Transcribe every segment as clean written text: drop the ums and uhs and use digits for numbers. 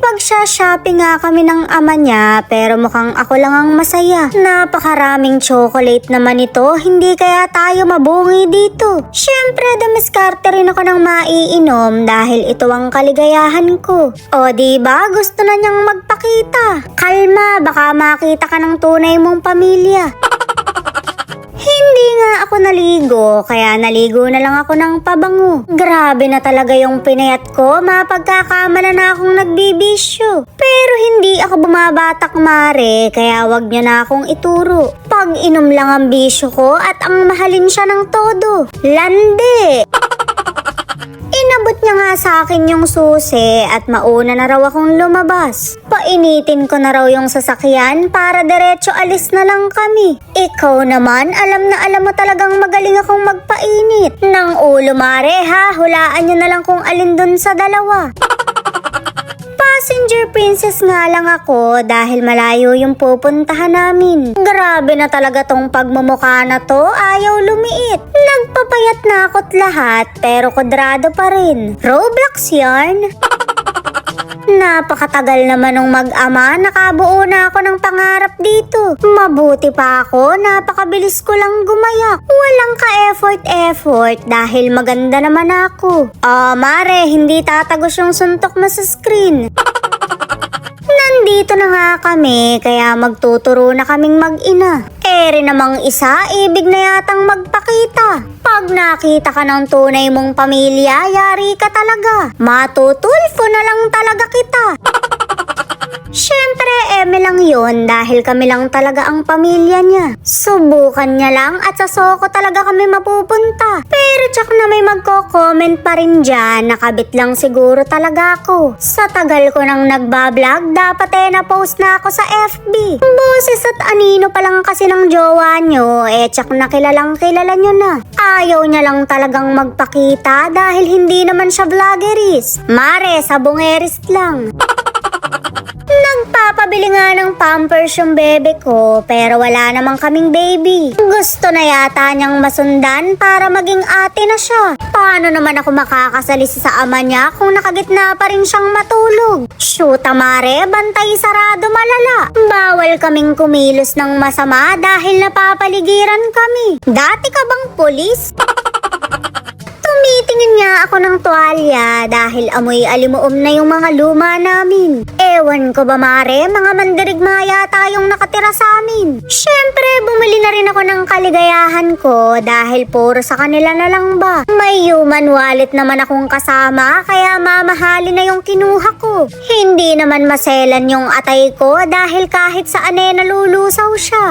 Magsha-shopping nga kami ng ama niya pero mukhang ako lang ang masaya. Napakaraming chocolate naman ito, hindi kaya tayo mabungi dito. Syempre, dumiskarte rin ako ng maiinom dahil ito ang kaligayahan ko. O diba, gusto na niyang magpakita. Kalma, baka makita ka ng tunay mong pamilya. Hindi nga ako naligo, kaya naligo na lang ako ng pabango. Grabe na talaga yung pinayat ko, mapagkakamala na akong nagbibisyo. Pero hindi ako bumabatak mare, kaya wag niyo na akong ituro. Pag inom lang ang bisyo ko at ang mahalin siya ng todo. Lande! Inabot niya nga sa akin yung susi at mauna na raw akong lumabas. Painitin ko na raw yung sasakyan para diretso alis na lang kami. Ikaw naman, alam na alam mo talagang magaling akong magpainit. Nang ulo mare ha, hulaan niyo na lang kung alin dun sa dalawa. Passenger princess nga lang ako dahil malayo yung pupuntahan namin. Grabe na talaga tong pagmumukha na to, ayaw lumiit. Nagpapayat na ako't lahat pero kwadrado pa rin. Roblox yarn? Napakatagal naman nung mag-ama, nakabuo na ako ng pangarap dito. Mabuti pa ako, napakabilis ko lang gumayak. Walang ka-effort dahil maganda naman ako. Mare, hindi tatagos yung suntok mo sa screen. Nandito na nga kami, kaya magtuturo na kaming mag-ina. Ere namang isa, ibig na yatang magpakita. Pag nakita ka ng tunay mong pamilya, yari ka talaga. Matutulfo na lang talaga kita. Syempre, eme lang yun dahil kami lang talaga ang pamilya niya. Subukan niya lang at sa Soko talaga kami mapupunta. Pero tsak na may magko-comment pa rin dyan, nakabit lang siguro talaga ako. Sa tagal ko nang nagbablog, dapat na-post na ako sa FB. Boses at anino pa lang kasi ng jowa nyo, tsak na kilalang kilala nyo na. Ayaw niya lang talagang magpakita dahil hindi naman siya vloggeris. Mare, sabongeris lang. Nagpapabili nga ng pampers yung bebe ko pero wala namang kaming baby. Gusto na yata niyang masundan para maging ate na siya. Paano naman ako makakasalisi sa ama niya kung nakagitna pa rin siyang matulog? Shoot mare, bantay sarado malala. Bawal kaming kumilos ng masama dahil napapaligiran kami. Dati ka bang pulis? Tumitingin nga ako ng tuwalya dahil amoy alimuom na yung mga luma namin. Ewan ko ba mare, mga mandirigma yata yung nakatira sa amin. Syempre, bumili na rin ako ng kaligayahan ko dahil puro sa kanila na lang ba. May human wallet naman akong kasama kaya mamahalin na yung kinuha ko. Hindi naman maselan yung atay ko dahil kahit saan nalulusaw siya.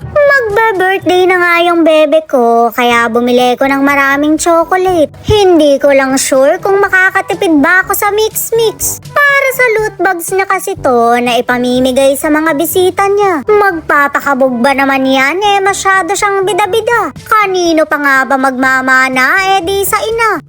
Magba-birthday na nga yung bebe ko, kaya bumili ko ng maraming chocolate. Hindi ko lang sure kung makakatipid ba ako sa mix-mix. Para sa loot bags niya kasi to na ipamimigay sa mga bisita niya. Magpapakabog ba naman yan masyado siyang bida-bida. Kanino pa nga ba magmamana di sa ina.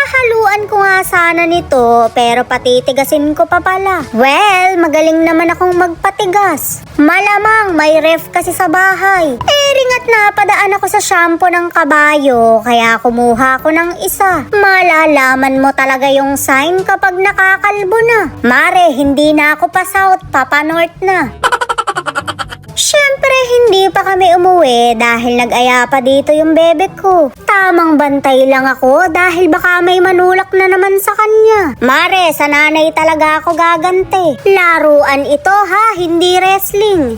Haluan ko nga sana nito pero patitigasin ko pa pala. Well, magaling naman akong magpatigas. Malamang may ref kasi sa bahay. Ring at napadaan ako sa shampoo ng kabayo kaya kumuha ko ng isa. Malalaman mo talaga yung sign kapag nakakalbo na. Mare, hindi na ako pa south, papa north na. Syempre, hindi pa kami umuwi dahil nag-aya pa dito yung bebe ko. Tamang bantay lang ako dahil baka may manulak na naman sa kanya. Mare, sa nanay talaga ako gagante. Laruan ito ha, hindi wrestling.